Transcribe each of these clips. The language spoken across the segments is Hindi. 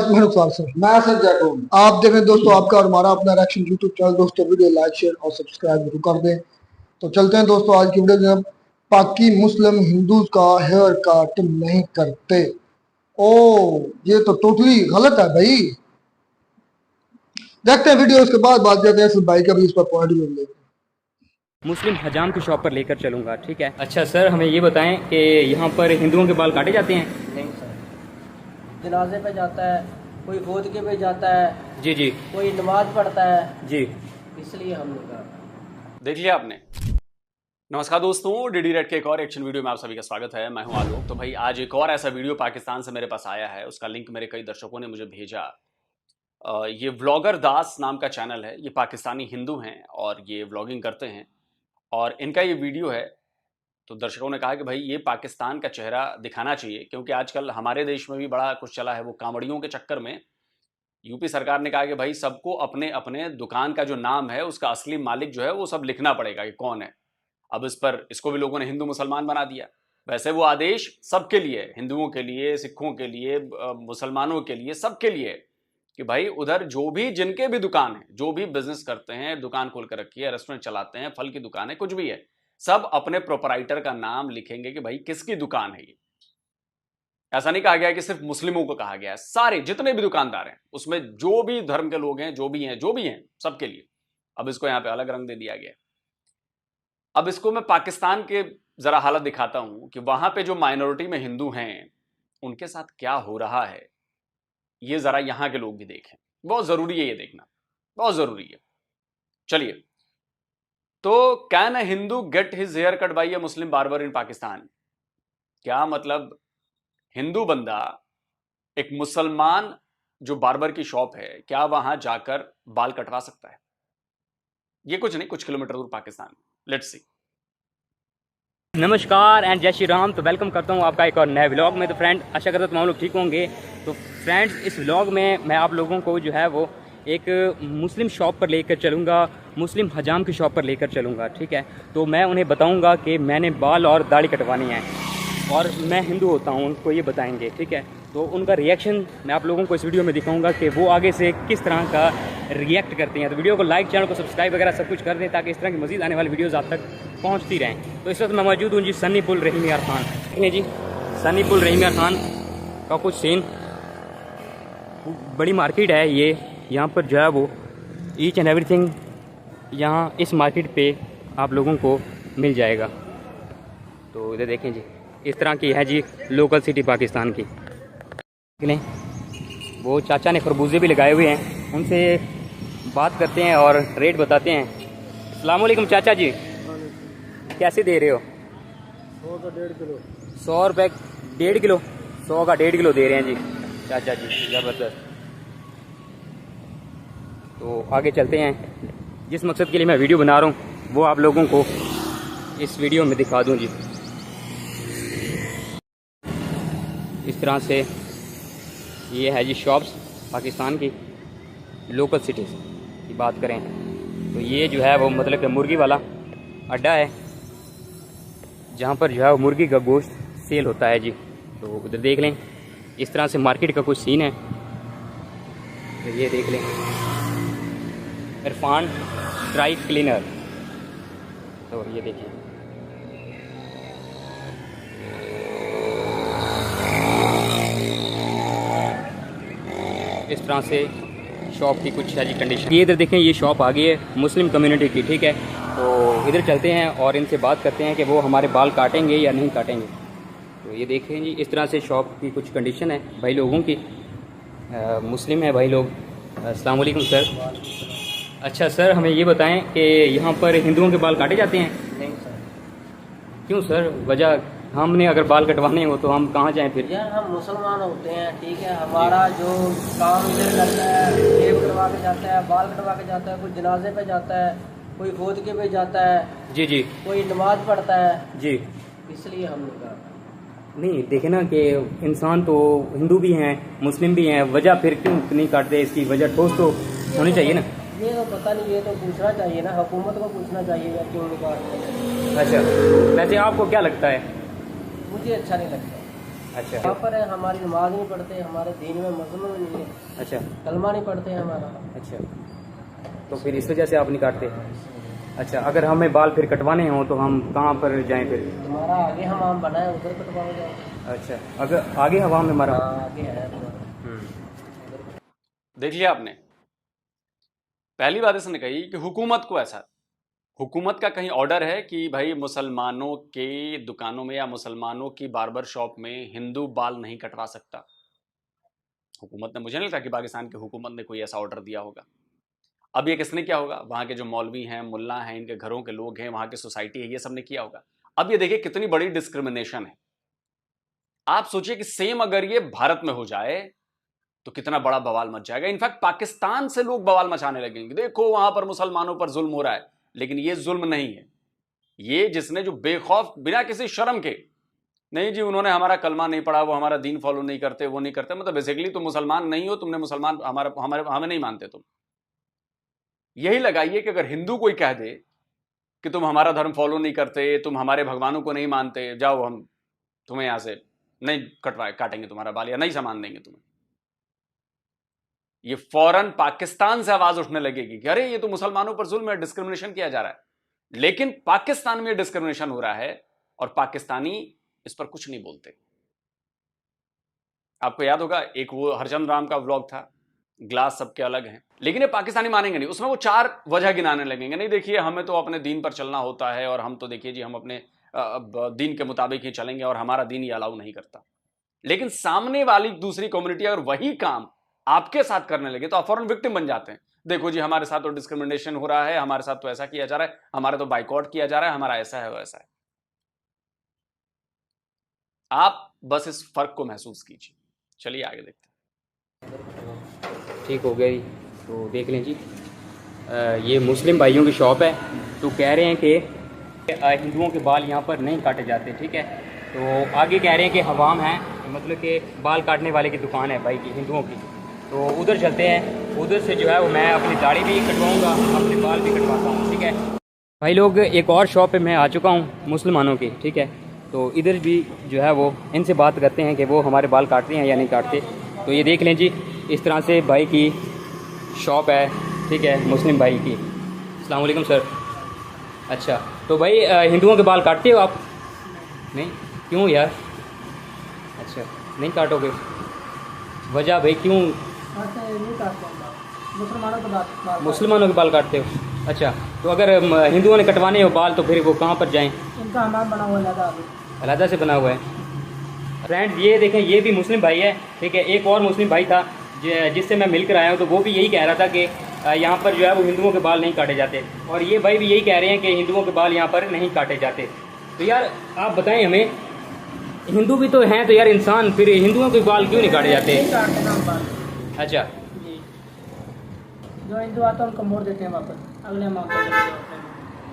मैं सज्जा को आप देखें दोस्तों, आपका और हमारा अपना रिएक्शन यूट्यूब चैनल। दोस्तों वीडियो लाइक शेयर और सब्सक्राइब जरूर कर दें। तो चलते हैं दोस्तों आज की वीडियो में। पाकि मुस्लिम हिंदू का हेयर कट नहीं करते। ओ ये तो टोटली गलत है भाई। देखते हैं वीडियो, उसके बाद बात करते हैं इस भाई का भी इस पर पॉइंट भी लेते हैं। मुस्लिम हजाम की शॉप पर लेकर चलूंगा, ठीक है। अच्छा सर, हमें ये बताएं कि यहाँ पर हिंदुओं के बाल काटे जाते हैं? नहीं सर, जनाजे पे जाता है, कोई फोदके पे जाता है, जी जी, कोई नमाज पढ़ता है जी, इसलिए हम नहीं करते। देख लिया आपने। नमस्कार दोस्तों, डीडी रेड के एक और एक्शन वीडियो में आप सभी का स्वागत है। मैं हूं आलोक। तो भाई आज एक और ऐसा वीडियो पाकिस्तान से मेरे पास आया है, उसका लिंक मेरे कई दर्शकों ने मुझे भेजा। ये व्लॉगर दास नाम का चैनल है। ये पाकिस्तानी हिंदू हैं और ये व्लॉगिंग करते हैं और इनका ये वीडियो है। तो दर्शकों ने कहा कि भाई ये पाकिस्तान का चेहरा दिखाना चाहिए, क्योंकि आजकल हमारे देश में भी बड़ा कुछ चला है। वो कांवड़ियों के चक्कर में यूपी सरकार ने कहा कि भाई सबको अपने अपने दुकान का जो नाम है उसका असली मालिक जो है वो सब लिखना पड़ेगा कि कौन है। अब इस पर इसको भी लोगों ने हिंदू मुसलमान बना दिया। वैसे वो आदेश सबके लिए, हिंदुओं के लिए, सिखों के लिए, मुसलमानों के लिए, सबके लिए, कि भाई उधर जो भी जिनके भी दुकान है, जो भी बिजनेस करते हैं, दुकान खोल कर रखी है, रेस्टोरेंट चलाते हैं, फल की दुकान है, कुछ भी है, सब अपने प्रोपराइटर का नाम लिखेंगे कि भाई किसकी दुकान है ये। ऐसा नहीं कहा गया है कि सिर्फ मुस्लिमों को कहा गया है, सारे जितने भी दुकानदार हैं उसमें जो भी धर्म के लोग हैं, जो भी हैं सबके लिए। अब इसको यहां पे अलग रंग दे दिया गया। अब इसको मैं पाकिस्तान के जरा हालत दिखाता हूं कि वहां पे जो माइनॉरिटी में हिंदू हैं उनके साथ क्या हो रहा है, ये जरा यहां के लोग भी देखें। बहुत जरूरी है ये देखना, बहुत जरूरी है। चलिए, तो can a Hindu get his hair cut by a Muslim barber in Pakistan? क्या मतलब हिंदू बंदा एक मुसलमान जो बार्बर की शॉप है, क्या वहां जाकर बाल कटवा सकता है? ये कुछ नहीं, कुछ किलोमीटर दूर पाकिस्तान। Let's see. नमस्कार एंड जय श्री राम। तो वेलकम करता हूँ आपका एक और नए व्लॉग में। तो फ्रेंड, आशा करता हूँ तमाम लोग ठीक होंगे। तो फ्रेंड्स, इस व्लॉग में मैं आप लोगों को जो है वो एक मुस्लिम शॉप पर लेकर चलूँगा, मुस्लिम हजाम की शॉप पर लेकर चलूँगा, ठीक है। तो मैं उन्हें बताऊँगा कि मैंने बाल और दाढ़ी कटवानी है और मैं हिंदू होता हूँ, उनको ये बताएंगे, ठीक है। तो उनका रिएक्शन मैं आप लोगों को इस वीडियो में दिखाऊंगा कि वो आगे से किस तरह का रिएक्ट करते हैं। तो वीडियो को लाइक, चैनल को सब्सक्राइब वगैरह सब कुछ कर दें ताकि इस तरह की मज़ीद आने वाली वीडियोज़ आप तक पहुँचती रहें। तो इस वक्त मैं मौजूद हूँ जी सन्नी पुल रहीम यार खान, ठीक है जी। सन्नी पुल रहीम यार खान का कुछ सीन, बड़ी मार्केट है ये। यहाँ पर जो है वो ईच एंड एवरीथिंग यहाँ इस मार्केट पे आप लोगों को मिल जाएगा। तो इधर देखें जी, इस तरह की है जी लोकल सिटी पाकिस्तान की। नहीं, वो चाचा ने खरबूजे भी लगाए हुए हैं, उनसे बात करते हैं और रेट बताते हैं। अस्सलाम वालेकुम चाचा जी, कैसे दे रहे हो? 100 का 1.5 किलो। 100 रुपये 1.5 किलो, 100 का 1.5 किलो दे रहे हैं जी चाचा जी, ज़बरदस्त। तो आगे चलते हैं। जिस मकसद के लिए मैं वीडियो बना रहा हूँ वो आप लोगों को इस वीडियो में दिखा दूँ जी। इस तरह से ये है जी शॉप्स पाकिस्तान की लोकल सिटीज़ की बात करें तो ये जो है वो मतलब कि मुर्गी वाला अड्डा है जहाँ पर जो है वो मुर्गी का गोश्त सेल होता है जी। तो उधर देख लें, इस तरह से मार्केट का कुछ सीन है। तो ये देख लें, इरफान ड्राई क्लीनर। तो ये देखिए, इस तरह से शॉप की कुछ है जी कंडीशन। ये इधर देखें, ये शॉप आ गई है मुस्लिम कम्युनिटी की, ठीक है। तो इधर चलते हैं और इनसे बात करते हैं कि वो हमारे बाल काटेंगे या नहीं काटेंगे। तो ये देखें जी, इस तरह से शॉप की कुछ कंडीशन है भाई लोगों की। मुस्लिम है भाई लोग। अस्सलाम वालेकुम सर। अच्छा सर, हमें ये बताएं कि यहाँ पर हिंदुओं के बाल काटे जाते हैं? नहीं सर। क्यों सर, वजह? हमने अगर बाल कटवाने हो तो हम कहाँ जाएं फिर? यार हम मुसलमान होते हैं, ठीक है। हमारा जो काम से करता है, शेव करवा के जाता है, बाल कटवा के जाता है, कोई जनाजे पे जाता है, कोई फोदके पे जाता है, जी जी कोई नमाज पढ़ता है, जी। इसलिए हम नहीं करते। नहीं, देखे ना कि इंसान तो हिंदू भी हैं, मुस्लिम भी हैं, वजह फिर क्यों नहीं काटते? इसकी वजह ठोस तो होनी चाहिए ना। ये तो पता नहीं, ये तो पूछना चाहिए ना, हुकूमत को पूछना चाहिए या क्यों नहीं काटते। अच्छा, वैसे आपको क्या लगता है? मुझे अच्छा नहीं लगता। अच्छा यहाँ पर है, हमारी नमाज नहीं पढ़ते, हमारे दीन में मजमून नहीं है, अच्छा कलमा नहीं पढ़ते हैं हमारा। अच्छा, तो फिर इस वजह से आप नहीं काटते। अच्छा, अगर हमें बाल फिर कटवाने हों तो हम कहाँ पर जाएं फिर? हमारा आगे हमाम बना है, उधर कटवा जाए। अच्छा, अगर आगे हवा में हमारा। हाँ, आगे है तुम्हारा। देख लिया आपने, पहली बात इसने कही कि हुकूमत को ऐसा, हुकूमत का कहीं ऑर्डर है कि भाई मुसलमानों के दुकानों में या मुसलमानों की बार्बर शॉप में हिंदू बाल नहीं कटवा सकता? हुकूमत ने, मुझे नहीं लगता कि पाकिस्तान की हुकूमत ने कोई ऐसा ऑर्डर दिया होगा। अब ये किसने किया होगा? वहां के जो मौलवी हैं, मुल्ला हैं, इनके घरों के लोग हैं, वहां की सोसाइटी है, ये सब ने किया होगा। अब ये देखिए कितनी बड़ी डिस्क्रिमिनेशन है। आप सोचिए कि सेम अगर ये भारत में हो जाए तो कितना बड़ा बवाल मच जाएगा। इनफैक्ट पाकिस्तान से लोग बवाल मचाने लगेंगे, देखो वहां पर मुसलमानों पर जुल्म हो रहा है। लेकिन ये जुल्म नहीं है, ये जिसने जो बेखौफ बिना किसी शर्म के, नहीं जी उन्होंने हमारा कलमा नहीं पढ़ा, वो हमारा दीन फॉलो नहीं करते, वो नहीं करते, मतलब बेसिकली तुम मुसलमान नहीं हो, तुमने मुसलमान हमें नहीं मानते तुम। यही लगाइए कि अगर हिंदू कोई कह दे कि तुम हमारा धर्म फॉलो नहीं करते, तुम हमारे भगवानों को नहीं मानते, जाओ हम तुम्हें यहां से नहीं काटेंगे तुम्हारा बाल या नहीं सामान देंगे तुम्हें, ये फौरन पाकिस्तान से आवाज उठने लगेगी कि अरे ये तो मुसलमानों पर जुल्म है, डिस्क्रिमिनेशन किया जा रहा है। लेकिन पाकिस्तान में डिस्क्रिमिनेशन हो रहा है और पाकिस्तानी इस पर कुछ नहीं बोलते। आपको याद होगा एक वो हरचंद राम का व्लॉग था, ग्लास सबके अलग हैं, लेकिन ये पाकिस्तानी मानेंगे नहीं। उसमें वो 4 वजह गिनाने लगेंगे, नहीं देखिए हमें तो अपने दीन पर चलना होता है और हम तो देखिए जी हम अपने दीन के मुताबिक ही चलेंगे और हमारा दीन ये अलाउ नहीं करता। लेकिन सामने वाली दूसरी कम्युनिटी अगर वही काम आपके साथ करने लगे तो आप फौरन विक्टिम बन जाते हैं। देखो जी हमारे साथ तो डिस्क्रिमिनेशन हो रहा है, हमारे साथ तो ऐसा किया जा रहा है, हमारे तो बाइकआउट किया जा रहा है, हमारा ऐसा है वैसा है। आप बस इस फर्क को महसूस कीजिए। चलिए आगे देखते हैं। ठीक हो गई, तो देख लें जी। ये मुस्लिम भाइयों की शॉप है, तो कह रहे हैं कि हिंदुओं के बाल यहाँ पर नहीं काटे जाते, ठीक है। तो आगे कह रहे हैं कि हवाम है, मतलब कि बाल काटने वाले की दुकान है भाई की, हिंदुओं की। तो उधर चलते हैं, उधर से जो है वो मैं अपनी दाढ़ी भी कटवाऊँगा, अपने बाल भी कटवाता हूँ, ठीक है भाई लोग। एक और शॉप पे मैं आ चुका हूँ मुसलमानों की, ठीक है। तो इधर भी जो है वो इनसे बात करते हैं कि वो हमारे बाल काटते हैं या नहीं काटते। तो ये देख लें जी, इस तरह से भाई की शॉप है, ठीक है, मुस्लिम भाई की। अस्सलाम वालेकुम सर। अच्छा, तो भाई हिंदुओं के बाल काटते हो आप? नहीं, क्यों यार? अच्छा, नहीं काटोगे? वजह भाई क्यों? मुसलमानों के बाल काटते हो? अच्छा, तो अगर हिंदुओं ने कटवाने हो बाल तो फिर वो कहाँ पर जाएं? इनका हमाम बना हुआ है, अलहदा से बना हुआ है। फ्रेंड्स ये देखें, ये भी मुस्लिम भाई है, ठीक है। एक और मुस्लिम भाई था जिससे मैं मिलकर आया हूँ, तो वो भी यही कह रहा था कि यहाँ पर जो है वो हिंदुओं के बाल नहीं काटे जाते, और ये भाई भी यही कह रहे हैं कि हिंदुओं के बाल यहाँ पर नहीं काटे जाते। तो यार आप बताएं हमें, हिंदू भी तो हैं तो यार इंसान, फिर हिंदुओं के बाल क्यों नहीं काटे जाते? अच्छा, जो हिंदू आता है उनको मोड़ देते हैं वापस अगले माह।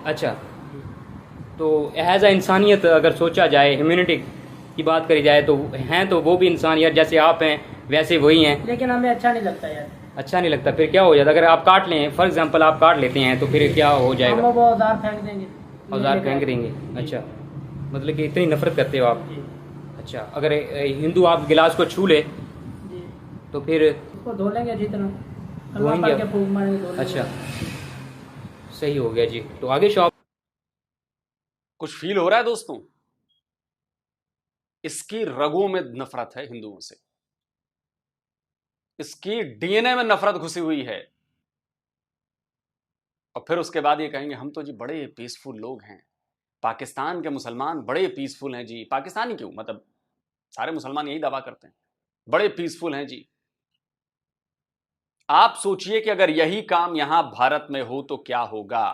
अच्छा, तो एज अ इंसानियत अगर सोचा जाए, ह्यूमैनिटी की बात करी जाए, तो हैं तो वो भी इंसान यार, जैसे आप हैं वैसे वही हैं। लेकिन हमें अच्छा नहीं लगता यार। अच्छा नहीं लगता? फिर क्या हो जाता? अगर आप काट लें, फॉर एग्जांपल आप काट लेते हैं, तो फिर क्या हो जाएगा? हम वो औजार फेंक देंगे। औजार फेंक देंगे? अच्छा, मतलब कि इतनी नफरत करते हो आप? अच्छा, अगर हिंदू आप गिलास को छू ले जी, तो फिर उसको धो लेंगे अच्छी तरह, धोएंगे? के फूंक मारेंगे, धो लेंगे। अच्छा, सही हो गया जी। तो आगे शॉप कुछ फील हो रहा है दोस्तों? इसकी रगों में नफरत है हिंदुओं से, इसकी डीएनए में नफरत घुसी हुई है। और फिर उसके बाद ये कहेंगे हम तो जी बड़े पीसफुल लोग हैं, पाकिस्तान के मुसलमान बड़े पीसफुल हैं जी। पाकिस्तानी क्यों, मतलब सारे मुसलमान यही दावा करते हैं, बड़े पीसफुल हैं जी। आप सोचिए कि अगर यही काम यहां भारत में हो तो क्या होगा।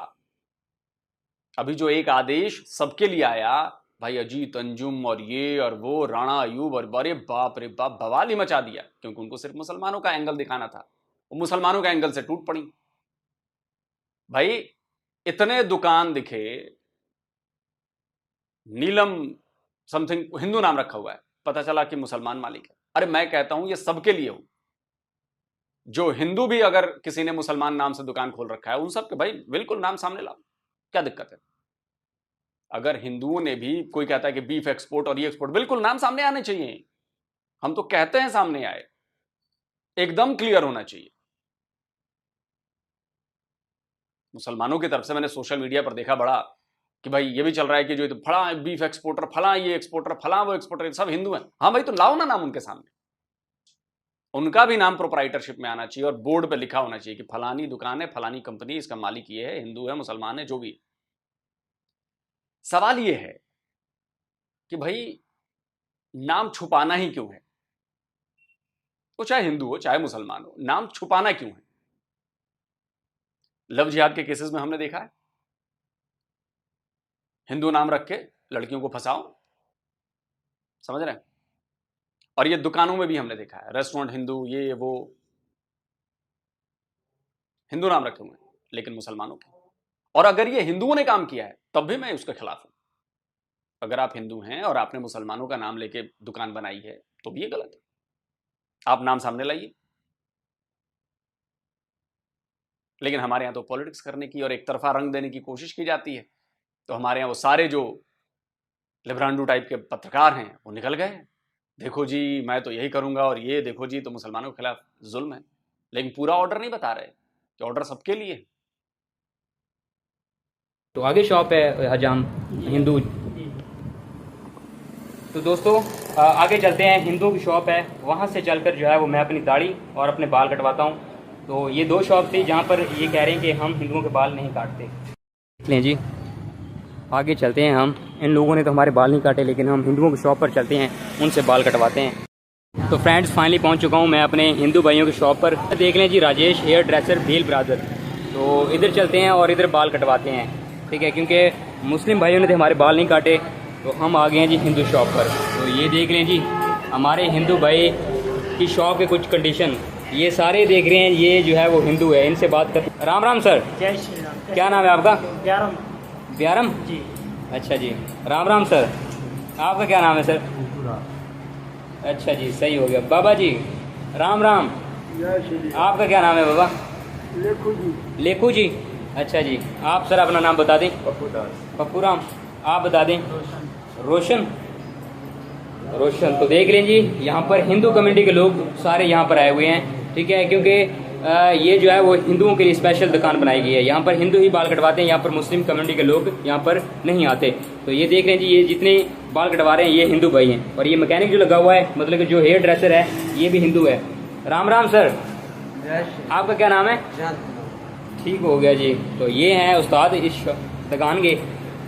अभी जो एक आदेश सबके लिए आया, भाई अजीत अंजुम और ये और वो राणा अयूब, और बड़े बाप रे बाप बवाल ही मचा दिया, क्योंकि उनको सिर्फ मुसलमानों का एंगल दिखाना था, वो मुसलमानों के एंगल से टूट पड़ी। भाई इतने दुकान दिखे, नीलम समथिंग हिंदू नाम रखा हुआ है, पता चला कि मुसलमान मालिक है। अरे मैं कहता हूं ये सबके लिए हो, जो हिंदू भी अगर किसी ने मुसलमान नाम से दुकान खोल रखा है, उन सब के भाई बिल्कुल नाम सामने लाओ, क्या दिक्कत है? अगर हिंदुओं ने भी, कोई कहता है कि बीफ एक्सपोर्ट और ये एक्सपोर्ट, बिल्कुल नाम सामने आने चाहिए। हम तो कहते हैं सामने आए, एकदम क्लियर होना चाहिए। मुसलमानों की तरफ से मैंने सोशल मीडिया पर देखा बड़ा कि भाई ये भी चल रहा है कि जो फला बीफ एक्सपोर्टर, फला ये एक्सपोर्टर, फला वो एक्सपोर्टर, सब हिंदू हैं। हाँ भाई, तो लाओ ना नाम उनके सामने, उनका भी नाम प्रोप्राइटरशिप में आना चाहिए और बोर्ड पे लिखा होना चाहिए कि फलानी दुकान है, फलानी कंपनी, इसका मालिक ये है, हिंदू है, मुसलमान है, जो भी है। सवाल ये है कि भाई नाम छुपाना ही क्यों है? वो चाहे हिंदू हो चाहे मुसलमान हो, नाम छुपाना क्यों है? लव जिहाद के केसेस में हमने देखा है, हिंदू नाम रख के लड़कियों को फंसाओ, समझ रहे हैं? और ये दुकानों में भी हमने देखा है, रेस्टोरेंट हिंदू, ये वो, हिंदू नाम रखे हुए हैं लेकिन मुसलमानों के। और अगर ये हिंदुओं ने काम किया है तब भी मैं उसके खिलाफ हूं। अगर आप हिंदू हैं और आपने मुसलमानों का नाम लेके दुकान बनाई है तो भी ये गलत है। आप नाम सामने लाइए। लेकिन हमारे यहां तो पॉलिटिक्स करने की और एक तरफा रंग देने की कोशिश की जाती है। तो हमारे यहां वो सारे जो लिब्रांडू टाइप के पत्रकार हैं वो निकल गए, देखो जी मैं तो यही करूंगा, और ये देखो जी तो मुसलमानों के खिलाफ जुल्म है। लेकिन पूरा ऑर्डर नहीं बता रहे कि ऑर्डर सबके लिए है। तो आगे शॉप है हजाम हिंदू। तो दोस्तों आगे चलते हैं, हिंदू की शॉप है, वहाँ से चलकर जो है वो मैं अपनी दाढ़ी और अपने बाल कटवाता हूँ। तो ये दो शॉप थी जहाँ पर ये कह रहे हैं कि हम हिंदुओं के बाल नहीं काटते। लें जी, आगे चलते हैं हम। इन लोगों ने तो हमारे बाल नहीं काटे, लेकिन हम हिंदुओं की शॉप पर चलते हैं, उनसे बाल कटवाते हैं। तो फ्रेंड्स फाइनली पहुँच चुका हूँ मैं अपने हिंदू भाइयों की शॉप पर। देख लें जी, Rajesh hairdresser Bhil brother. तो इधर चलते हैं और इधर बाल कटवाते हैं, ठीक है, क्योंकि मुस्लिम भाइयों ने तो हमारे बाल नहीं काटे। तो हम आ गए हैं जी हिंदू शॉप पर। तो ये देख लें जी हमारे हिंदू भाई की शॉप के कुछ कंडीशन, ये सारे देख रहे हैं, ये जो है वो हिंदू है, इनसे बात कर। राम राम सर। जय श्री राम। क्या नाम है आपका? प्यारम। प्यारम जी। अच्छा जी, राम राम सर। आपका क्या नाम है सर? अच्छा जी, सही हो गया। बाबा जी राम राम। आपका क्या नाम है बाबा? लेखू जी। लेखू जी, अच्छा जी। आप सर अपना नाम बता दें। पप्पू राम। आप बता दें। रोशन। रोशन। तो देख लें जी यहाँ पर हिंदू कम्युनिटी के लोग सारे यहाँ पर आए हुए हैं, ठीक है, क्योंकि ये जो है वो हिंदुओं के लिए स्पेशल दुकान बनाई गई है। यहाँ पर हिंदू ही बाल कटवाते हैं, यहाँ पर मुस्लिम कम्युनिटी के लोग यहाँ पर नहीं आते। तो ये देख लें जी, ये जितने बाल कटवा रहे हैं ये हिंदू भाई हैं। और ये मैकेनिक जो लगा हुआ है, मतलब कि जो हेयर ड्रेसर है, ये भी हिंदू है। राम राम सर। आपका क्या नाम है? ठीक हो गया जी। तो ये हैं उस्ताद इस दुकान के।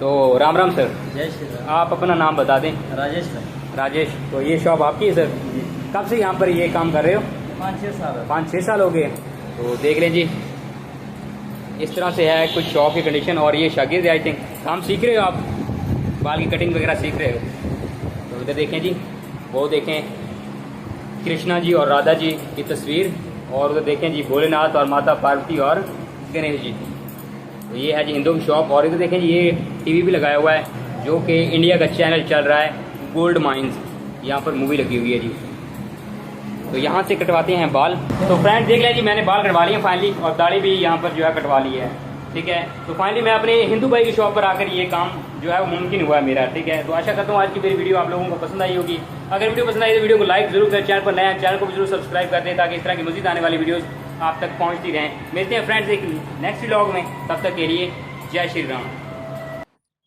तो राम राम सर। जय श्री राम। आप अपना नाम बता दें। राजेश भाई। राजेश। तो ये शॉप आपकी है सर? कब से यहाँ पर ये काम कर रहे हो? 5-6 साल। 5-6 साल हो गए। तो देख लें जी इस तरह से है कुछ शॉप की कंडीशन। और ये शागिर्द आई थिंक काम सीख रहे हो आप, बाल की कटिंग वगैरह सीख रहे हो। तो इधर देखें जी, वो देखें कृष्णा जी और राधा जी की तस्वीर, और उधर देखें जी भोलेनाथ और माता पार्वती और गणेश जी। तो ये है जी हिंदू की शॉप। और इधर देखें जी ये टीवी भी लगाया हुआ है, जो कि इंडिया का चैनल चल रहा है गोल्ड माइंस, यहाँ पर मूवी लगी हुई है जी। तो यहाँ से कटवाते हैं बाल। तो फ्रेंड देख लें जी, मैंने बाल कटवा लिए फाइनली, और दाढ़ी भी यहाँ पर जो है कटवा ली है, ठीक है। तो फाइनली मैं अपने हिंदू भाई की शॉप पर आकर ये काम जो है वो मुमकिन हुआ है मेरा, ठीक है। तो आशा करता हूँ आज की मेरी वीडियो आप लोगों को पसंद आई होगी। अगर वीडियो पसंद आई तो वीडियो को लाइक जरूर करें, चैनल पर नया चैनल को भी जरूर सब्सक्राइब कर दें, ताकि इस तरह की मजीद आने वाली वीडियोज़ आप तक पहुँचती रहें। मिलते हैं फ्रेंड्स एक नेक्स्ट व्लॉग में, तब तक के लिए जय श्री राम।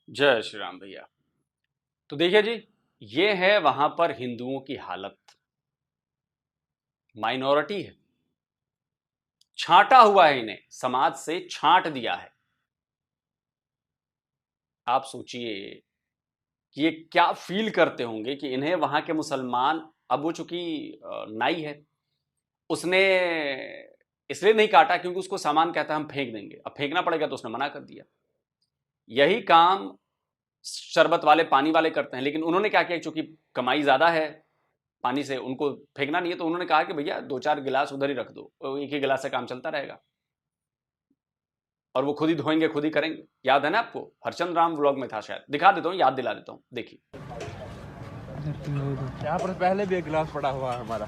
जय श्री राम भैया। तो देखिए जी, ये है वहां पर हिंदुओं की हालत। माइनॉरिटी है, छांटा हुआ है, इन्हें समाज से छांट दिया है। आप सोचिए कि ये क्या फील करते होंगे कि इन्हें वहां के मुसलमान, अब वो चूंकि नाई है, उसने इसलिए नहीं काटा क्योंकि उसको सामान कहता है हम फेंक देंगे, अब फेंकना पड़ेगा तो उसने मना कर दिया। यही काम शरबत वाले, पानी वाले करते हैं, लेकिन उन्होंने क्या किया, चूंकि कमाई ज्यादा है पानी से, उनको फेंकना नहीं है, तो उन्होंने कहा कि भैया 2-4 गिलास उधर ही रख दो, एक ही गिलास से काम चलता रहेगा, और वो खुद ही धोएंगे, खुद ही करेंगे। याद है ना आपको, हरचंद राम व्लॉग में था शायद, दिखा देता हूँ, याद दिला देता हूँ, देखिए। यहाँ पर पहले भी एक गिलास पड़ा हुआ है हमारा,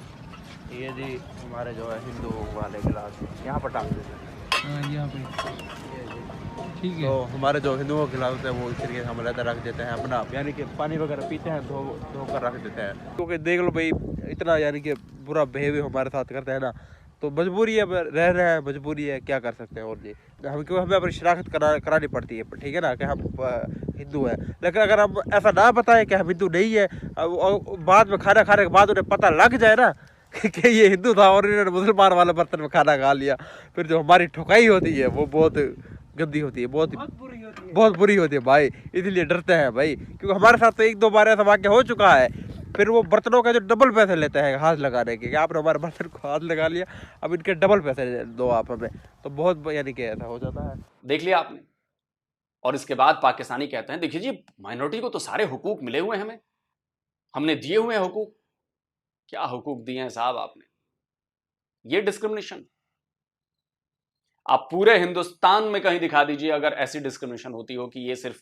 ये जी हमारे जो है हिंदू वाले गिलास यहाँ पर टांग देते हैं। यहाँ पे ठीक है। तो हमारे जो हिंदुओं के गिलास होते हैं वो इस तरीके से हम अलग रख देते हैं अपना, यानी कि पानी वगैरह पीते हैं धो कर रख देते हैं, क्योंकि देख लो भाई इतना यानी कि बुरा बिहेवियर हमारे साथ करते हैं ना, तो मजबूरी है, रह रहे हैं, मजबूरी है, क्या कर सकते हैं। और जी क्योंकि हमें अपनी शनाख्त करानी पड़ती है, ठीक है ना, कि हम हिंदू हैं। लेकिन अगर हम ऐसा ना बताएं कि हम हिंदू नहीं है, और बाद में खाना खाने के बाद उन्हें पता लग जाए ना कि ये हिंदू था और इन्होंने मुसलमान वाले बर्तन में खाना खा लिया, फिर जो हमारी ठुकाई होती है वो बहुत गंदी होती है, बहुत बुरी होती है भाई। इसलिए डरते हैं भाई, क्योंकि हमारे साथ तो 1-2 बार ऐसा वाक्य हो चुका है। फिर वो बर्तनों का जो डबल पैसे लेते हैं हाथ लगाने के, कि आपने हमारे बर्तन को हाथ लगा लिया, अब इनके डबल पैसे दो आप हमें, तो बहुत यानी कि ऐसा हो जाता है। देख लिया आपने। और इसके बाद पाकिस्तानी कहते हैं देखिए जी, माइनॉरिटी को तो सारे हुकूक मिले हुए हैं, हमें हमने दिए हुए हैं हुकूक। क्या हुकूक दिए हैं साहब आपने? ये डिस्क्रिमिनेशन आप पूरे हिंदुस्तान में कहीं दिखा दीजिए अगर ऐसी डिस्क्रिमिनेशन होती हो कि ये सिर्फ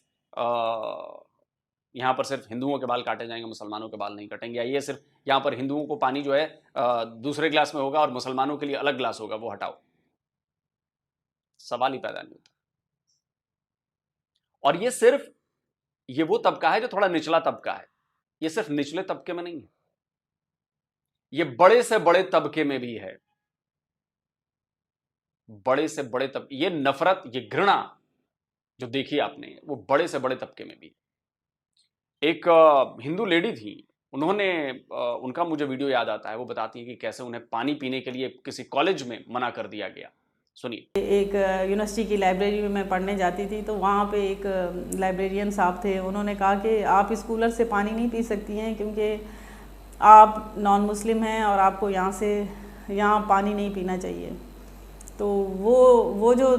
यहां पर सिर्फ हिंदुओं के बाल काटे जाएंगे, मुसलमानों के बाल नहीं कटेंगे, या ये सिर्फ यहां पर हिंदुओं को पानी जो है दूसरे ग्लास में होगा और मुसलमानों के लिए अलग ग्लास होगा, वो हटाओ, सवाल ही पैदा नहीं होता। और ये वो तबका है जो थोड़ा निचला तबका है, ये सिर्फ निचले तबके में नहीं है, ये बड़े से बड़े तबके में भी है। बड़े से बड़े तबके, ये नफरत, ये घृणा जो देखी आपने, वो बड़े से बड़े तबके में भी। एक हिंदू लेडी थी, उन्होंने उनका मुझे वीडियो याद आता है, वो बताती है कि कैसे उन्हें पानी पीने के लिए किसी कॉलेज में मना कर दिया गया। सुनिए। एक यूनिवर्सिटी की लाइब्रेरी में मैं पढ़ने जाती थी, तो वहाँ पे एक लाइब्रेरियन साहब थे, उन्होंने कहा कि आप इस कूलर से पानी नहीं पी सकती हैं क्योंकि आप नॉन मुस्लिम हैं और आपको यहाँ पानी नहीं पीना चाहिए। तो वो जो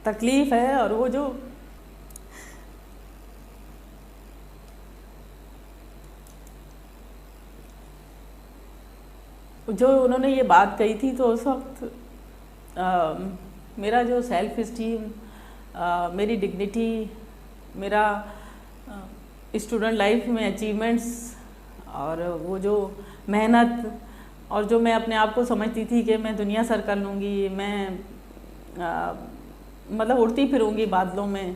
तकलीफ़ है और वो जो उन्होंने ये बात कही थी, तो उस वक्त मेरा जो सेल्फ इस्टीम, मेरी डिग्निटी, मेरा स्टूडेंट लाइफ में अचीवमेंट्स और वो जो मेहनत और जो मैं अपने आप को समझती थी कि मैं दुनिया सर कर लूँगी, मैं मतलब उड़ती फिरूँगी बादलों में,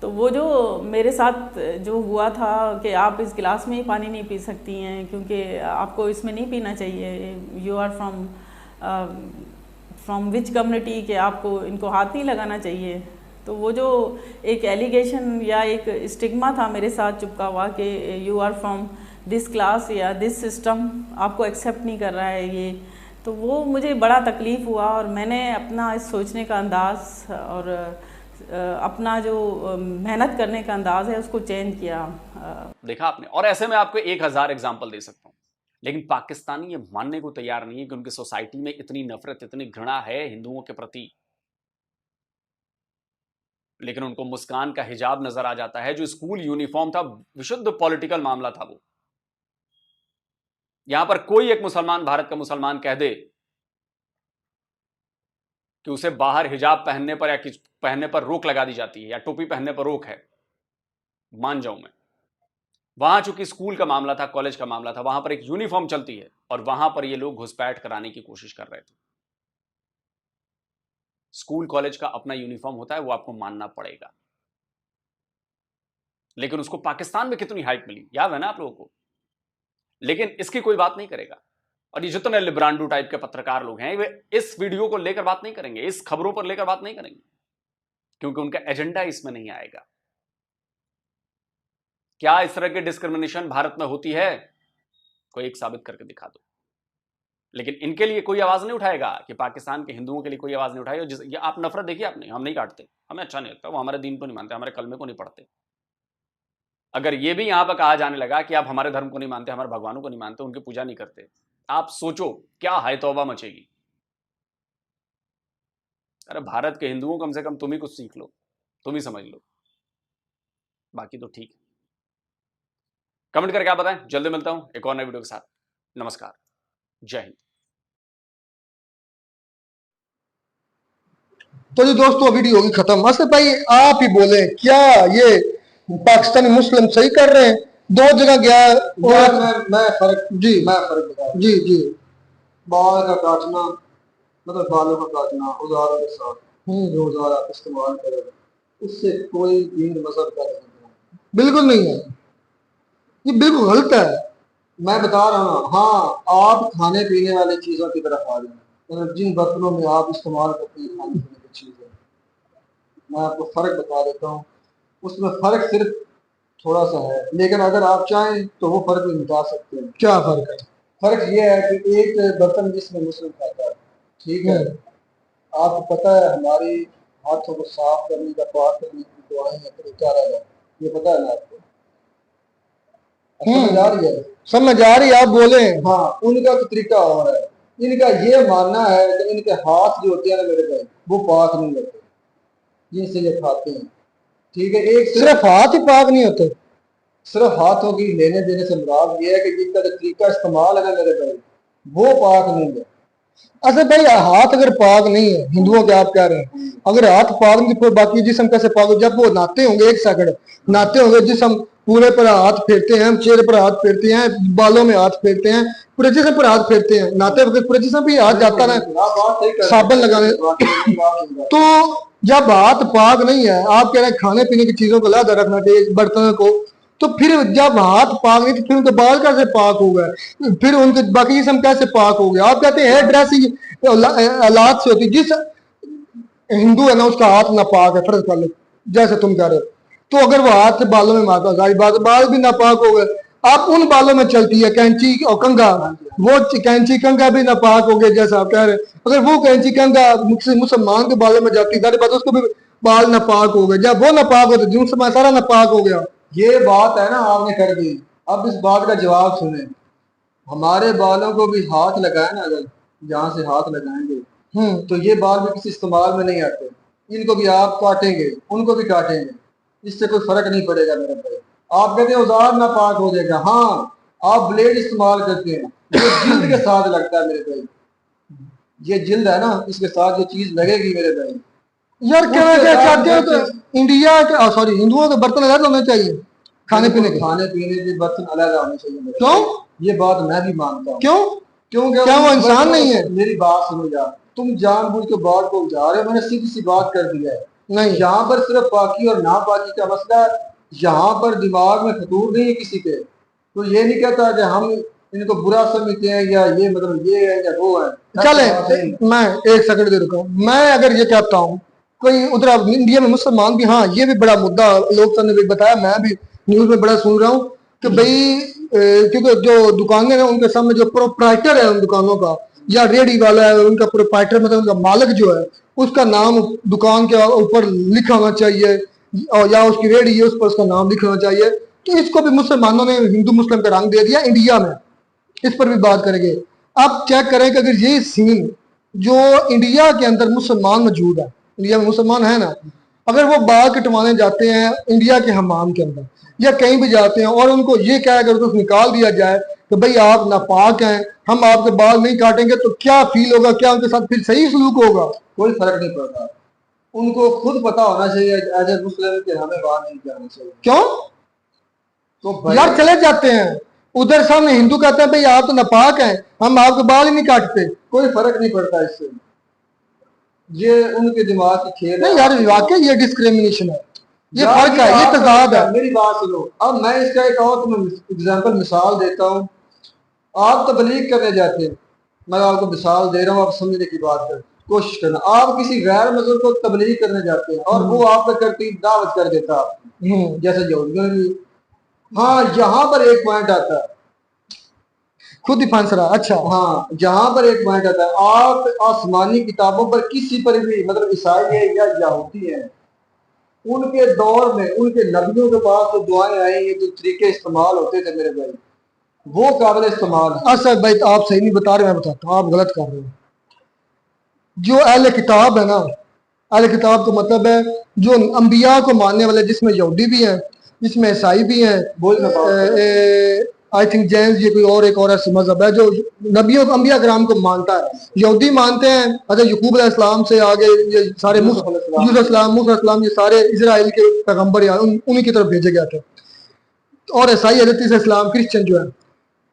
तो वो जो मेरे साथ जो हुआ था कि आप इस गिलास में ही पानी नहीं पी सकती हैं क्योंकि आपको इसमें नहीं पीना चाहिए, you are from which community, कि आपको इनको हाथ नहीं लगाना चाहिए। तो वो जो एक एलिगेशन या एक स्टिग्मा था मेरे साथ चिपका हुआ कि you are from this class या दिस सिस्टम, आपको एक्सेप्ट नहीं कर रहा है ये, तो वो मुझे बड़ा तकलीफ़ हुआ और मैंने अपना इस सोचने का अंदाज़ और अपना जो मेहनत करने का अंदाज है उसको चेंज किया। देखा आपने। और ऐसे में आपको 1000 एग्जाम्पल दे सकता हूं, लेकिन पाकिस्तानी ये मानने को तैयार नहीं है कि उनकी सोसाइटी में इतनी नफरत, इतनी घृणा है हिंदुओं के प्रति। लेकिन उनको मुस्कान का हिजाब नजर आ जाता है, जो स्कूल यूनिफॉर्म था, विशुद्ध पॉलिटिकल मामला था वो। यहां पर कोई एक मुसलमान, भारत का मुसलमान कह दे कि उसे बाहर हिजाब पहनने पर या पहनने पर रोक लगा दी जाती है या टोपी पहनने पर रोक है, मान जाऊं मैं। वहां चूंकि स्कूल का मामला था, कॉलेज का मामला था, वहां पर एक यूनिफॉर्म चलती है और वहां पर ये लोग घुसपैठ कराने की कोशिश कर रहे थे। स्कूल कॉलेज का अपना यूनिफॉर्म होता है, वो आपको मानना पड़ेगा। लेकिन उसको पाकिस्तान में कितनी हाइप मिली, याद है ना आप लोगों को। लेकिन इसकी कोई बात नहीं करेगा। और ये जितने लिब्रांडू टाइप के पत्रकार लोग हैं, वे इस वीडियो को लेकर बात नहीं करेंगे, इस खबरों पर लेकर बात नहीं करेंगे, क्योंकि उनका एजेंडा इसमें नहीं आएगा। क्या इस तरह की डिस्क्रिमिनेशन भारत में होती है? कोई एक साबित करके दिखा दो। लेकिन इनके लिए कोई आवाज नहीं उठाएगा कि पाकिस्तान के हिंदुओं के लिए कोई आवाज नहीं उठाएगा। ये आप नफरत देखिए आपने, हम नहीं काटते, हमें अच्छा नहीं लगता, वो हमारे दीन को नहीं मानते, हमारे कलमे को नहीं पढ़ते। अगर ये भी यहां पर कहा जाने लगा कि आप हमारे धर्म को नहीं मानते, हमारे भगवानों को नहीं मानते, उनकी पूजा नहीं करते, आप सोचो क्या हाय तौबा मचेगी। अरे भारत के हिंदुओं, कम से कम तुम ही कुछ सीख लो, तुम ही समझ लो, बाकी तो ठीक है। कमेंट करके आप बताएं। जल्दी मिलता हूं एक और नए वीडियो के साथ। नमस्कार, जय हिंद। तो जी दोस्तों वीडियो होगी खत्म। असद भाई आप ही बोले, क्या ये पाकिस्तानी मुस्लिम सही कर रहे हैं? 2 जगह गया और मैं फर्क बता जी बाल का काटना, मतलब बालों का काटना औजारों के साथ, रोजाना आप इस्तेमाल करें, उससे कोई दीन मजहब का नहीं, बिल्कुल नहीं है, ये बिल्कुल गलत है। मैं बता रहा हूँ, हाँ आप खाने पीने वाली चीजों की तरफ आ जाए, मतलब जिन बर्तनों में आप इस्तेमाल करते हैं खाने पीने की चीजें, मैं आपको फर्क बता देता हूँ, उसमें फर्क सिर्फ थोड़ा सा है, लेकिन अगर आप चाहें तो वो फर्क भी मिटा सकते हैं। क्या फर्क है? फर्क ये है कि एक बर्तन जिसमें मुस्लिम खाता है, ठीक है, आपको पता है हमारी हाथों को साफ करने का, पाक करने की दुआएं हैं, तरीका रहा है, ये पता है ना आपको? समझ आ रही है? समझ आ रही है, आप बोले। हाँ, उनका तो तरीका और है, इनका ये मानना है कि इनके हाथ जो होते हैं ना मेरे भाई, वो पाक नहीं होते जिनसे ये खाते हैं, ठीक है। एक सिर्फ हाथ ही पाक नहीं होते, सिर्फ हाथों की लेने देने से मुराद ये है कि जिनका जो तरीका इस्तेमाल है मेरे भाई, वो पाक नहीं है। अच्छा भाई, हाथ अगर पाक नहीं है, हिंदुओं के आप कह रहे हैं, अगर हाथ पाक नहीं तो बाकी जिस्म कैसे पाक हो? जब वो नहाते होंगे, एक सेकंड, नहाते होंगे जिस्म पूरे पर हाथ फेरते हैं, चेहरे पर हाथ फेरते हैं, बालों में हाथ फेरते हैं, पूरे जिस्म पर हाथ फेरते हैं, नहाते वक्त पूरे जिस्म भी हाथ जाता है साबुन लगाने। तो जब हाथ पाक नहीं है, आप कह रहे हैं खाने पीने की चीजों को अलग रखना चाहिए, बर्तनों को, तो फिर जब हाथ पाक नहीं तो फिर उनके बाल कैसे पाक हो गए, फिर उनके बाकी जिस्म कैसे पाक हो गया? आप कहते हैं हेयर ड्रेसिंग औलाद से होती, जिस हिंदू है ना उसका हाथ नापाक है, फर्ज कर लो जैसे तुम कह रहे हो, तो अगर वो हाथ बालों में मारता, सारी बाल भी नापाक हो गए, आप उन बालों में चलती है कैंची और कंघा, वो कैंची कंघा भी नापाक हो गए जैसा आप कह रहे हैं, अगर वो कैंची कंघा मुसलमान के बालों में जाती सारी बात, उसको भी बाल नापाक हो गए, जब वो नापाक हो तो जिसम सारा नापाक हो गया। ये बात है ना आपने कर दी, अब इस बात का जवाब सुने, हमारे बालों को भी हाथ लगाए ना, अगर जहाँ से हाथ लगाएंगे तो ये बाल भी किसी इस्तेमाल में नहीं आते, इनको भी आप काटेंगे, उनको भी काटेंगे, इससे कोई फर्क नहीं पड़ेगा मेरे भाई। आप कहते हैं औजार नापाक हो जाएगा, हाँ आप ब्लेड इस्तेमाल करते हैं, ये जिल्द के साथ लगता है मेरे भाई, ये जिल्द है ना, इसके साथ ये चीज लगेगी मेरे भाई। यार क्या चाहते हो? तो इंडिया के सॉरी हिंदुओं के बर्तन अलग होने चाहिए, खाने पीने के बर्तन अलग होने चाहिए। क्यों? ये बात मैं भी मानता हूँ। क्यों? क्योंकि क्या वो इंसान नहीं है? मेरी बात सुनो यार, तुम जानबूझ के बात को उलझा रहे हो, मैंने सीधी सी बात कर दिया है। नहीं, यहाँ पर सिर्फ पाकी और नापाकी का मसला है, यहाँ पर दिमाग में फतूर नहीं है किसी के, तो ये नहीं कहता कि हम इनको बुरा समझते हैं या ये मतलब ये है या वो है। चले मैं एक सेकंड दे रुका, मैं अगर ये कहता हूँ कोई उधर इंडिया में मुसलमान भी, हाँ ये भी बड़ा मुद्दा लोग ने भी बताया, मैं भी न्यूज में बड़ा सुन रहा हूँ कि भाई क्योंकि जो दुकानें हैं उनके सामने जो प्रोप्राइटर है उन दुकानों का या रेडी वाला है उनका प्रोप्राइटर, मतलब उनका मालिक जो है उसका नाम दुकान के ऊपर लिखा होना चाहिए, और या उसकी रेडी है उस पर उसका नाम लिखा होना चाहिए। तो इसको भी मुसलमानों ने हिंदू मुस्लिम का रंग दे दिया इंडिया में, इस पर भी बात करेंगे। आप चेक करें कि अगर ये सीन जो इंडिया के अंदर मुसलमान मौजूद है, इंडिया में मुसलमान है ना, अगर वो बाल कटवाने जाते हैं इंडिया के हमाम के अंदर या कहीं भी जाते हैं और उनको ये कहा अगर उसको निकाल दिया जाए तो भाई आप नापाक हैं, हम आपके बाल नहीं काटेंगे, तो क्या फील होगा? क्या उनके साथ फिर सही सलूक होगा? कोई फर्क नहीं पड़ता, उनको खुद पता होना चाहिए एज ए मुस्लिम कि हमें बाहर नहीं जाना चाहिए। क्यों? तो यार चले जाते हैं उधर, सामने हिंदू कहते हैं भाई आप तो नापाक हैं, हम आपके बाल ही नहीं काटते, कोई फर्क नहीं पड़ता इससे, ये उनके दिमाग की खेल है। यार वाकई ये डिस्क्रिमिनेशन है, ये फर्क है, ये तजाद है। मेरी बात सुनो, अब मैं इसका एक और तुम्हें एग्जांपल मिसाल देता हूँ। आप तबलीग करने जाते हैं, मैं आपको मिसाल दे रहा हूँ, आप समझने की बात कर कोशिश करना। आप किसी गैर मजहब को तबलीग करने जाते हैं और वो आप पे करती दावत कर देता है जैसे यहूदियों। हाँ, यहाँ पर एक पॉइंट आता है, खुद ही फंस रहा। अच्छा हाँ, जहाँ पर एक पॉइंट आता है, आप आसमानी किताबों पर किसी पर भी मतलब ईसाई है या यहूदी है, उनके दौर में उनके नबियों के पास जो दुआएं आई हैं, जो तरीके इस्तेमाल होते थे मेरे भाई, वो काबिल इस्तेमाल है। अच्छा भाई तो आप सही नहीं बता रहे, मैं बताता हूँ, आप गलत कर रहे हो। जो अहले किताब है ना, अहले किताब का मतलब है जो अंबिया को मानने वाले, जिसमें यहूदी भी हैं, जिसमें ईसाई भी हैं, आई थिंक जैन, ये कोई और एक और ऐसा मजहब है जो नबियों को अंबिया कराम को मानता है। यहूदी मानते हैं हज़रत यकूब अलैहिस्सलाम से आगे ये सारे मूसा ये सारे इजराइल के पैगंबर उन्हीं की तरफ भेजे गए थे। और ईसाई हज़रत इस्लाम क्रिश्चियन जो है,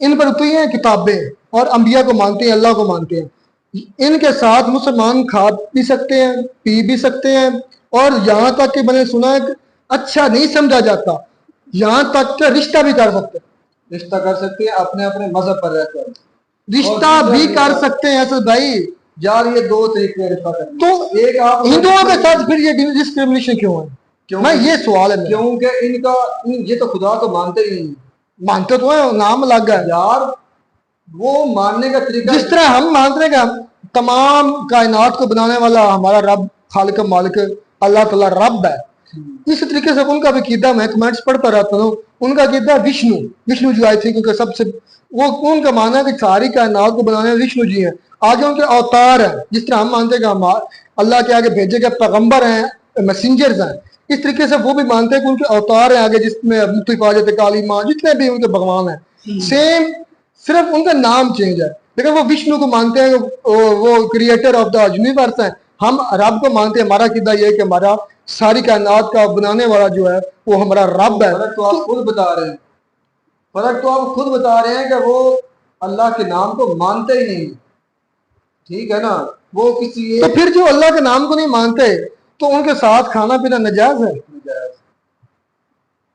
इन पर उतरी हैं किताबें और अंबिया को मानते हैं, अल्लाह को मानते हैं। इनके साथ मुसलमान खा भी सकते हैं, पी भी सकते हैं, और यहाँ तक कि मैंने सुना है कि अच्छा नहीं समझा जाता, यहाँ तक कि रिश्ता भी कर सकते हैं। रिश्ता कर सकते हैं अपने अपने मजहब पर रहकर, रिश्ता भी कर सकते हैं असद भाई। यार ये दो तरीके हैं रिश्ता करने तो एक आप हिंदुओं के साथ फिर ये डिस्क्रिमिनेशन क्यों है? क्यों? मैं ये सवाल है मेरा। क्योंकि ये तो खुदा को मानते ही नहीं। मानते तो है, नाम अलग है यार वो मानने का तरीका जिस तरह हम मानते हैं कि तमाम कायनात को बनाने वाला हमारा रब खालिक मालिक अल्लाह ताला रब है, इस तरीके से उनका भी कीदा, मैं कमेंट्स पढ़ता रहता हूँ, उनका कीदा विष्णु जी आई थी, क्योंकि सबसे वो उनका मानना है कि सारी कायनात को बनाने वाले विष्णु जी हैं, आगे उनके अवतार हैं। जिस तरह हम मानते हैं कि हम अल्लाह के आगे भेजे गए पैगंबर हैं, मैसेंजर्स हैं, इस तरीके से वो भी मानते हैं कि उनके अवतार हैं आगे, जिसमें हिफाजत काली माँ जितने भी उनके भगवान हैं सेम, सिर्फ उनका नाम चेंज है, लेकिन वो विष्णु को मानते हैं, वो क्रिएटर ऑफ द यूनिवर्स है। हम रब को मानते हैं, हमारा कीदा ये है कि हमारा सारी कायनात का बनाने वाला जो है वो हमारा रब है। फर्क तो आप खुद बता रहे हैं, फर्क तो आप खुद बता रहे हैं कि वो अल्लाह के नाम को मानते ही नहीं, ठीक है ना, वो किसी तो फिर जो अल्लाह के नाम को नहीं मानते तो उनके साथ खाना पीना नाजायज है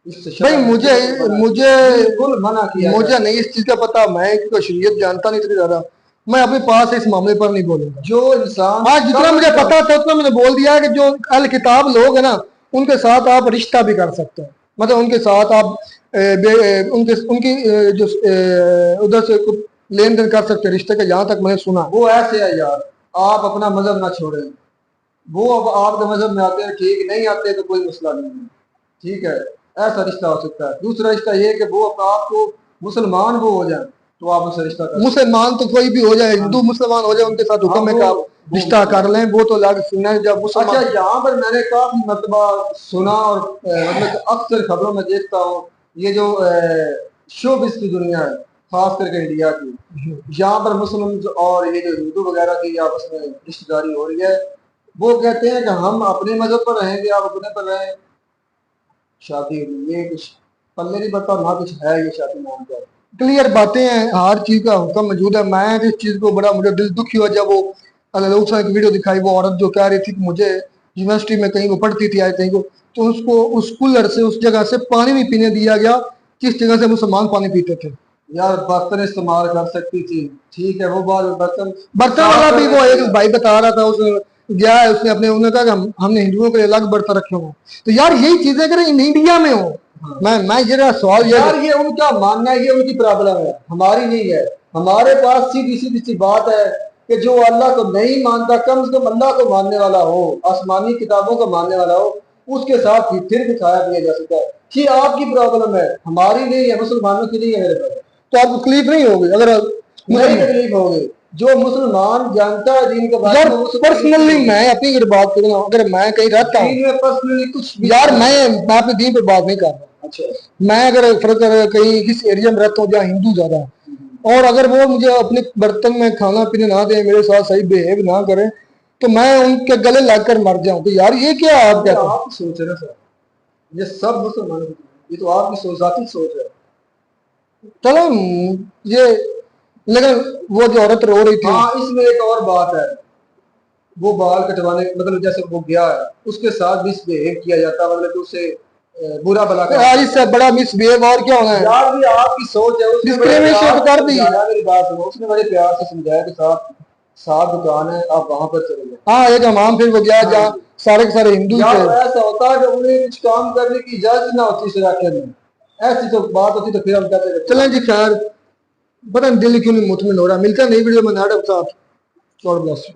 भाई। मुझे बिल्कुल मना किया, मुझे नहीं इस चीज का पता, मैं शरीयत जानता नहीं इतनी ज्यादा, मैं अपने पास इस मामले पर नहीं बोलूंगा। जो इंसान आज जितना मुझे पता था उतना मैंने बोल दिया कि जो अल किताब लोग है ना उनके साथ आप रिश्ता भी कर सकते हैं, मतलब उनके साथ आप उनकी जो उधर से लेन देन कर सकते हैं रिश्ते का, जहां तक मैंने सुना। वो ऐसे है यार, आप अपना मजहब ना छोड़ें, वो अब आपके मजहब में आते हैं ठीक, नहीं आते तो कोई मसला नहीं है, ठीक है, ऐसा रिश्ता हो सकता है। दूसरा रिश्ता ये कि वो आपको मुसलमान वो हो जाए तो आप उससे रिश्ता करें। मुसलमान तो कोई भी हो जाए, हिंदू मुसलमान हो जाए, उनके साथ हुक्म है कि आप रिश्ता कर लें, वो तो अलग सुनना है। जब मुसलमान अच्छा, यहाँ पर मैंने काफी मरतबा सुना और मतलब अक्सर खबरों में देखता हूँ, ये जो शोबिस की दुनिया है खास करके इंडिया की, यहाँ पर मुस्लिम और ये जो हिंदू वगैरह की आपस में रिश्तेदारी हो रही है, वो कहते हैं कि हम अपने मजहब पर रहेंगे, आप अपने पर रहें, शादी ये कुछ पल्ले नहीं पड़ता, ना कुछ है ये शादी नाम का। क्लियर बातें हैं, हर चीज का हुक्म मौजूद है। मैं इस चीज को बड़ा मुझे दिल दुखी हुआ जब वो लोग की वीडियो दिखाई, वो औरत जो कह रही थी कि मुझे यूनिवर्सिटी में कहीं वो पढ़ती थी आज कहीं को, तो उसको उस कूलर से उस जगह से पानी नहीं पीने दिया गया जिस जगह से मुसलमान पानी पीते थे। यार बर्तन इस्तेमाल कर सकती थी, ठीक है, वो बात बर्तन वाला भी वो एक भाई बता रहा था, उसने गया है, उसने अपने उन्होंने कहा कि हमने हिंदुओं के लिए अलग बर्तन रखे हुए। तो यार यही चीजें अगर इंडिया में हो, मैं ये सवाल यार ये उनका मानना है, ये उनकी प्रॉब्लम है, हमारी नहीं है। हमारे पास सीधी सीधी सी बात है कि जो अल्लाह को नहीं मानता कम से कम अल्लाह को मानने वाला हो, आसमानी किताबों को मानने वाला हो, उसके साथ फिर भी खाया पिया जा सकता है। ये आपकी प्रॉब्लम है, हमारी नहीं है, मुसलमानों की नहीं है। मेरे पास तो आपको तकलीफ नहीं होगी अगर नहीं तकलीफ होगी, जो मुसलमान जानता है दीन के बारे में। पर्सनली मैं अपनी अगर बात करूँ, अगर मैं कहीं रहता हूँ दीन में पर्सनली कुछ भी यार, मैं अपने दीन पे बात नहीं कर रहा। अच्छा, मैं अगर फर्क कहीं किस एरिया में रहता हूँ जहाँ हिंदू ज्यादा है, और अगर वो मुझे अपने बर्तन में खाना पीने ना दे, मेरे साथ सही बिहेव ना करे, तो मैं उनके गले लगकर मर जाऊं। तो यार ये क्या आप कहते हैं? आपकी सोच है ना सर, ये सब मुसलमानों की, ये तो आपकी सोच, जाती सोच है। चलो ये, लेकिन वो जो औरत रो रही थी, हाँ, इसमें एक और बात है, वो बाल कटवाने मतलब जैसे वो गया है उसके साथ मिसबिहेव किया जाता है, मतलब उसे बुरा भला यार इससे बड़ा मिसबिहेव और क्या होना है? यार भी आपकी सोच है, उसने डिस्क्रिमिनेशन कर दी। मेरी बात सुनो, उसने बड़े प्यार से समझाया कि साथ दुकान है, आप वहां पर चले जाए। हाँ, एक हमाम फिर वो गया जहाँ सारे के सारे हिंदू थे। ऐसा होता है कि उन्हें कुछ काम करने की इजाजत ना होती इस इलाके में, ऐसी तो बात होती तो फिर हम कहते हैं चलें जी, खैर पता नहीं दिल क्यों नहीं मुतमिन हो रहा। मिलता है नई वीडियो में नाटक साथ। God bless you.